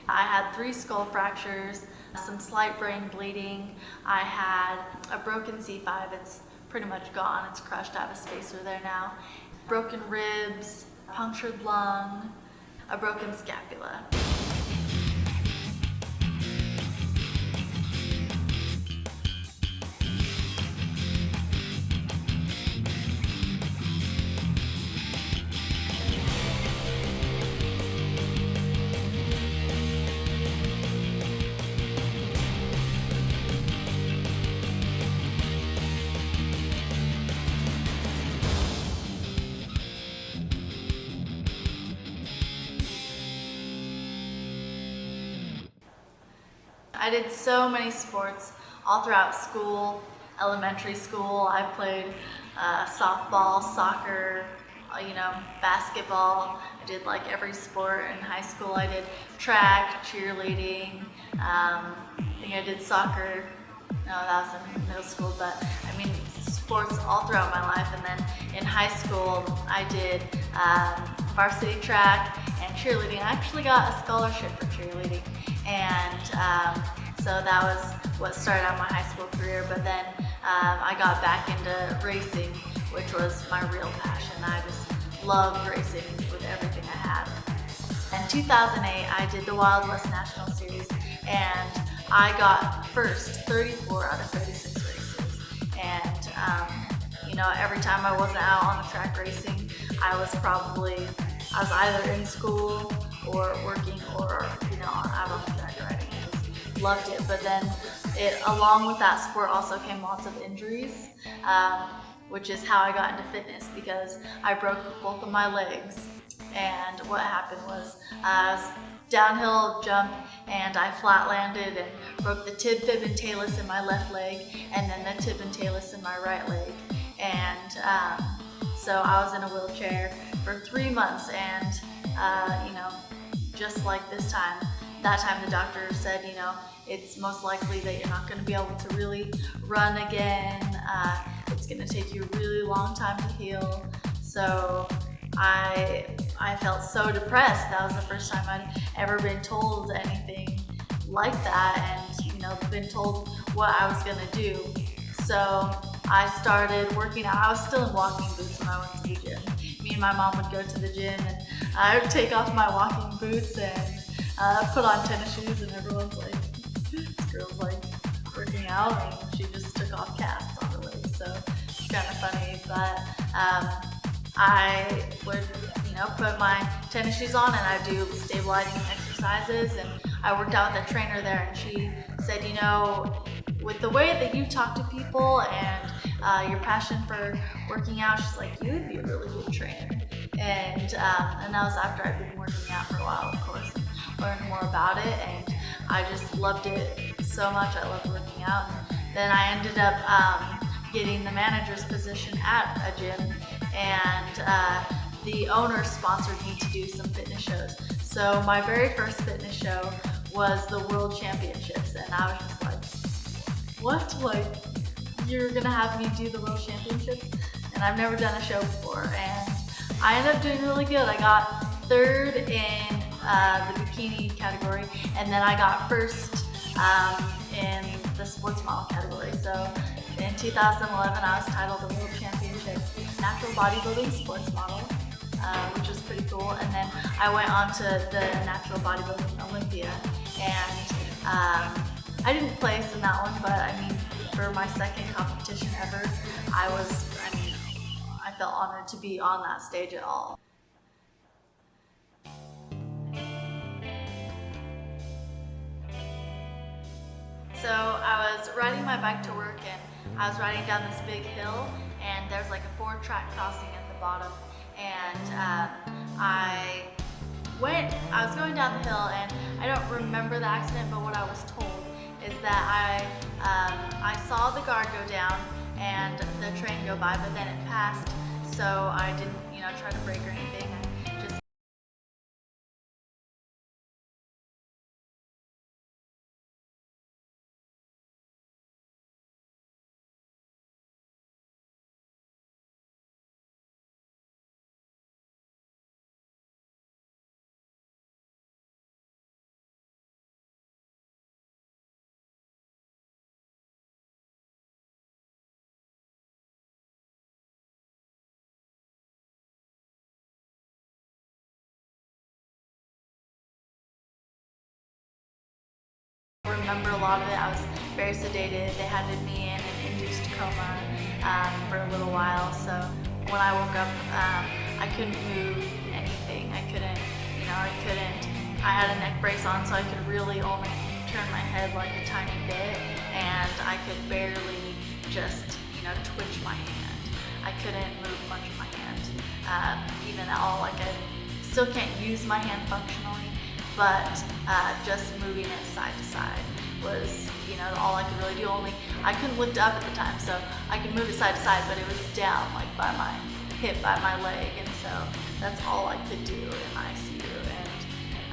I had 3 skull fractures, some slight brain bleeding. I had a broken C5. It's pretty much gone. It's crushed. I have a spacer there now. Broken ribs, punctured lung, a broken scapula. I did so many sports all throughout school, elementary school. I played softball, soccer, basketball. I did like every sport in high school. I did track, cheerleading. I think I did soccer. No, that was in middle school, but I mean sports all throughout my life. And then in high school, I did varsity track and cheerleading. I actually got a scholarship for cheerleading, and so that was what started out my high school career. But then I got back into racing, which was my real passion. I just loved racing with everything I had. In 2008, I did the Wild West National Series, and I got first 34 out of 36 races. And every time I wasn't out on the track racing, I was either in school or working or out on the track riding. I just loved it. But then along with that sport also came lots of injuries, which is how I got into fitness, because I broke both of my legs. And what happened was I was downhill jump and I flat landed and broke the tib, fib, and talus in my left leg, and then the tib and talus in my right leg. And so I was in a wheelchair for 3 months, and just like that time the doctor said, it's most likely that you're not going to be able to really run again. It's going to take you a really long time to heal. So I felt so depressed. That was the first time I'd ever been told anything like that, and been told what I was gonna do. So I started working out. I was still in walking boots when I went to the gym. Me and my mom would go to the gym, and I would take off my walking boots and put on tennis shoes, and everyone's like, this girl's like working out, and she just took off casts on her legs. So it's kind of funny, but I would put my tennis shoes on and I do stabilizing exercises, and I worked out with a trainer there, and she said, with the way that you talk to people and your passion for working out, she's like, you would be a really good trainer. And that was after I'd been working out for a while, of course, and learned more about it, and I just loved it so much. I loved working out. And then I ended up getting the manager's position at a gym, and the owner sponsored me to do some fitness shows. So my very first fitness show was the World Championships, and I was just like, what? Like, you're gonna have me do the World Championships? And I've never done a show before, and I ended up doing really good. I got third in the bikini category, and then I got first in the sports model category. So in 2011, I was titled the World Championship Natural Bodybuilding Sports Model, which was pretty cool. And then I went on to the Natural Bodybuilding Olympia, and I didn't place in that one, but I mean, for my second competition ever, I felt honored to be on that stage at all. So I was riding my bike to work, and I was riding down this big hill, and there's like a 4-track crossing at the bottom, and I was going down the hill, and I don't remember the accident, but what I was told is that I saw the guard go down and the train go by, but then it passed, so I didn't try to brake or anything. remember a lot of it. I was very sedated. They had me in an induced coma for a little while. So when I woke up, I couldn't move anything. I had a neck brace on, so I could really only turn my head like a tiny bit, and I could barely just, twitch my hand. I couldn't move much of my hand, even at all. Like, I still can't use my hand functionally, but just moving it side to side was, all I could really do. I couldn't lift up at the time, so I could move it side to side, but it was down, like by my hip, by my leg, and so that's all I could do in ICU,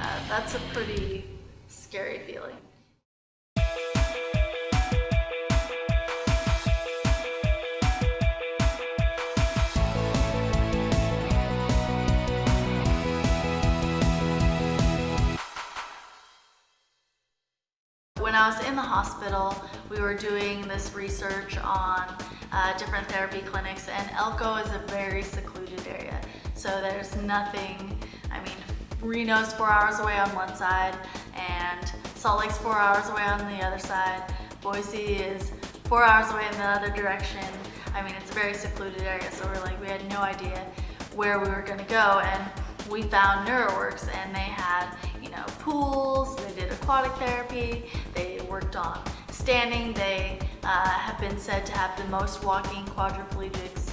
and that's a pretty scary feeling. When I was in the hospital, we were doing this research on different therapy clinics, and Elko is a very secluded area. So there's nothing, Reno's 4 hours away on one side, and Salt Lake's 4 hours away on the other side. Boise is 4 hours away in the other direction. It's a very secluded area, so we had no idea where we were gonna go, and we found Neuroworx, and they had, pools, they did aquatic therapy, they worked on standing, they have been said to have the most walking quadriplegics,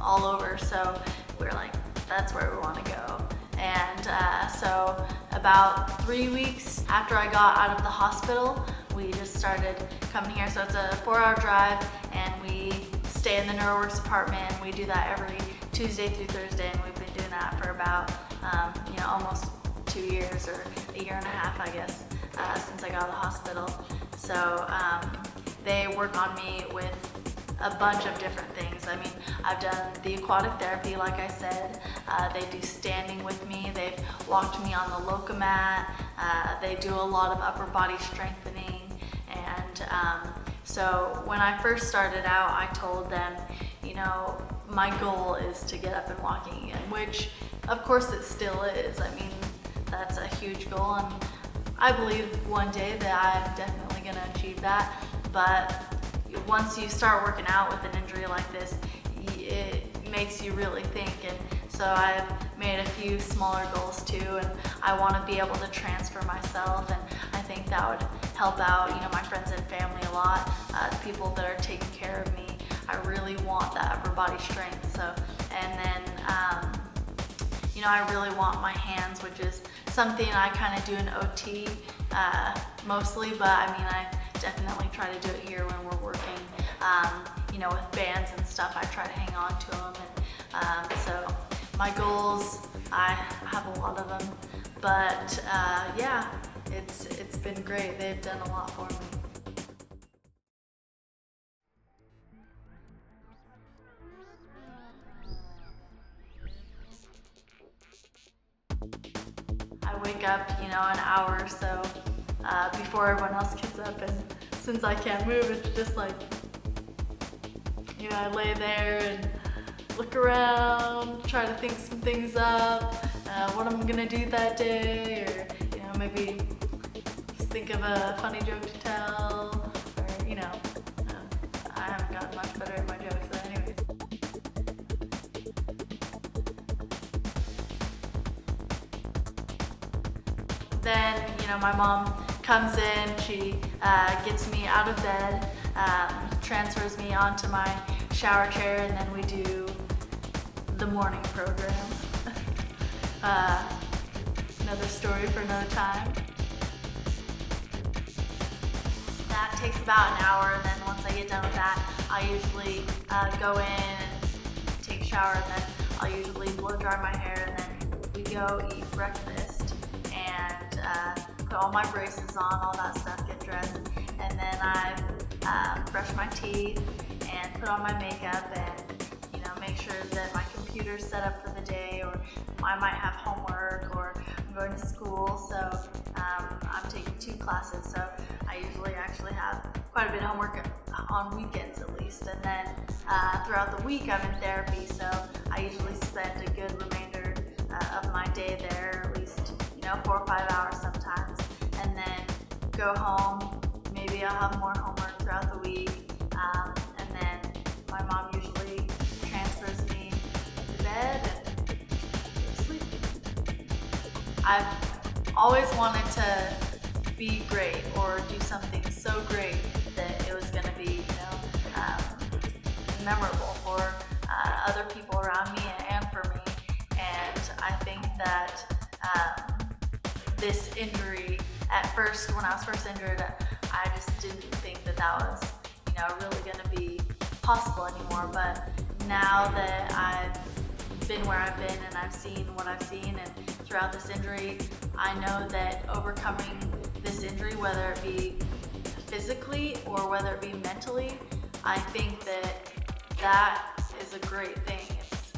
all over, so we're like, that's where we want to go. And so about 3 weeks after I got out of the hospital, we just started coming here. So it's a 4-hour drive, and we stay in the Neuroworx apartment. We do that every Tuesday through Thursday, and we've been doing that for about almost 2 years, or a year and a half, I guess, since I got out of the hospital. So they work on me with a bunch of different things. I've done the aquatic therapy, like I said. They do standing with me. They've walked me on the Locomat. They do a lot of upper body strengthening. And so when I first started out, I told them, my goal is to get up and walking again, which of course it still is. That's a huge goal, and I believe one day that I'm definitely gonna achieve that. But once you start working out with an injury like this, it makes you really think, and so I've made a few smaller goals too, and I want to be able to transfer myself, and I think that would help out, my friends and family a lot, the people that are taking care of me. I really want that upper body strength. So, and then, I really want my hands, which is something I kind of do in OT mostly, but I definitely try to do it here when we're working, with bands and stuff. I try to hang on to them, and so my goals, I have a lot of them, but yeah, it's been great. They've done a lot for me. I wake up, an hour or so before everyone else gets up, and since I can't move, it's just like, I lay there and look around, try to think some things up, what I'm gonna do that day, or maybe just think of a funny joke to tell, or I haven't gotten much better at my jokes, but anyways. Then, my mom comes in, she gets me out of bed, transfers me onto my shower chair, and then we do the morning program. Another story for another time. That takes about an hour, and then once I get done with that, I usually go in and take a shower, and then I'll usually blow dry my hair, and then we go eat breakfast, and put all my braces on, all that stuff, get dressed, and then I brush my teeth and put on my makeup, and make sure that my computer's set up for the day, or I might have homework, or I'm going to school, so I'm taking 2 classes, so I usually actually have quite a bit of homework on weekends at least, and then throughout the week I'm in therapy, so I usually spend a good remainder of my day there, at least 4 or 5 hours sometimes, and then go home. Maybe I'll have more homework throughout the week. And then my mom usually transfers me to bed and go to sleep. I've always wanted to be great or do something so great that it was going to be, memorable for other people around me and for me. And I think that this injury, at first, when I was first injured, I just didn't think that that was, really going to be possible anymore. But now that I've been where I've been and I've seen what I've seen, and throughout this injury, I know that overcoming this injury, whether it be physically or whether it be mentally, I think that is a great thing. It's,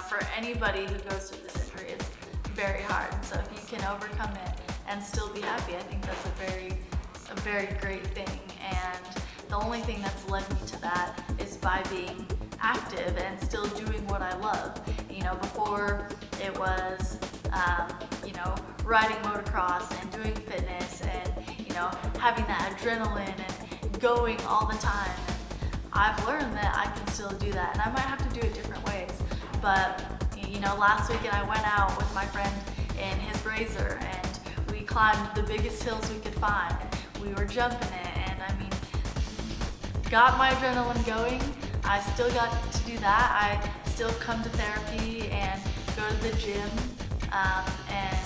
for anybody who goes through this injury, it's very hard. And so if you can overcome it and still be happy, I think that's a very great thing. And the only thing that's led me to that is by being active and still doing what I love. Before it was, riding motocross and doing fitness and, having that adrenaline and going all the time. I've learned that I can still do that, and I might have to do it different ways. But, last weekend I went out with my friend in his Razor, and we climbed the biggest hills we could find. We were jumping it, and got my adrenaline going. I still got to do that. I still come to therapy and go to the gym, and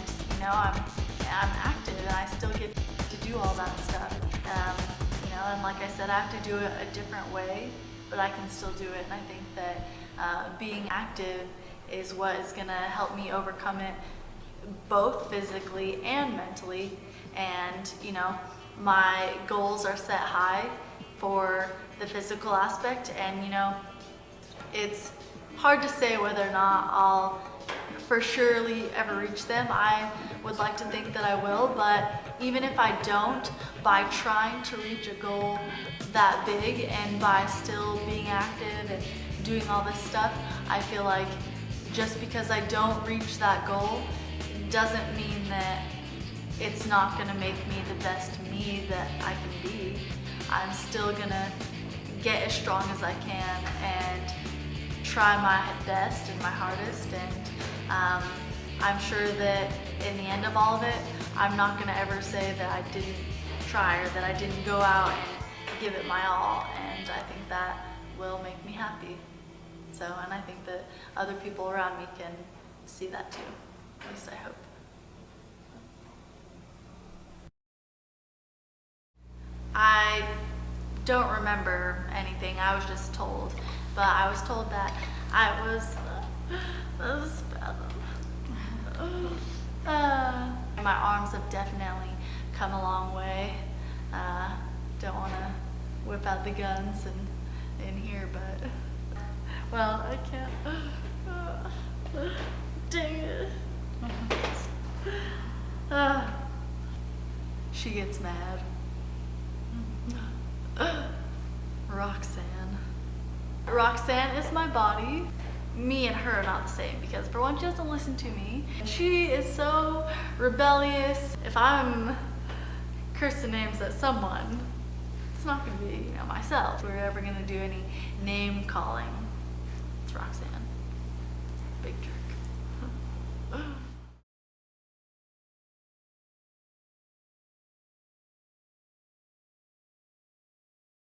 I'm active, and I still get to do all that stuff. And like I said, I have to do it a different way, but I can still do it. And I think that being active is what is going to help me overcome it, both physically and mentally. And my goals are set high for the physical aspect, and it's hard to say whether or not I'll for surely ever reach them. I would like to think that I will, but even if I don't, by trying to reach a goal that big and by still being active and doing all this stuff, I feel like just because I don't reach that goal doesn't mean that it's not gonna make me the best me that I can be. I'm still gonna get as strong as I can and try my best and my hardest, and I'm sure that in the end of all of it, I'm not gonna ever say that I didn't try or that I didn't go out and give it my all, and I think that will make me happy. So, and I think that other people around me can see that too, at least I hope. I don't remember anything, I was just told, but I was told that I was my arms have definitely come a long way. Don't want to whip out the guns in here, but well, I can't. Dang it. She gets mad. Roxanne is my body. Me and her are not the same, because for one, she doesn't listen to me. She is so rebellious. If I'm cursing names at someone, it's not gonna be, myself. If we're ever gonna do any name calling, it's Roxanne. Big jerk.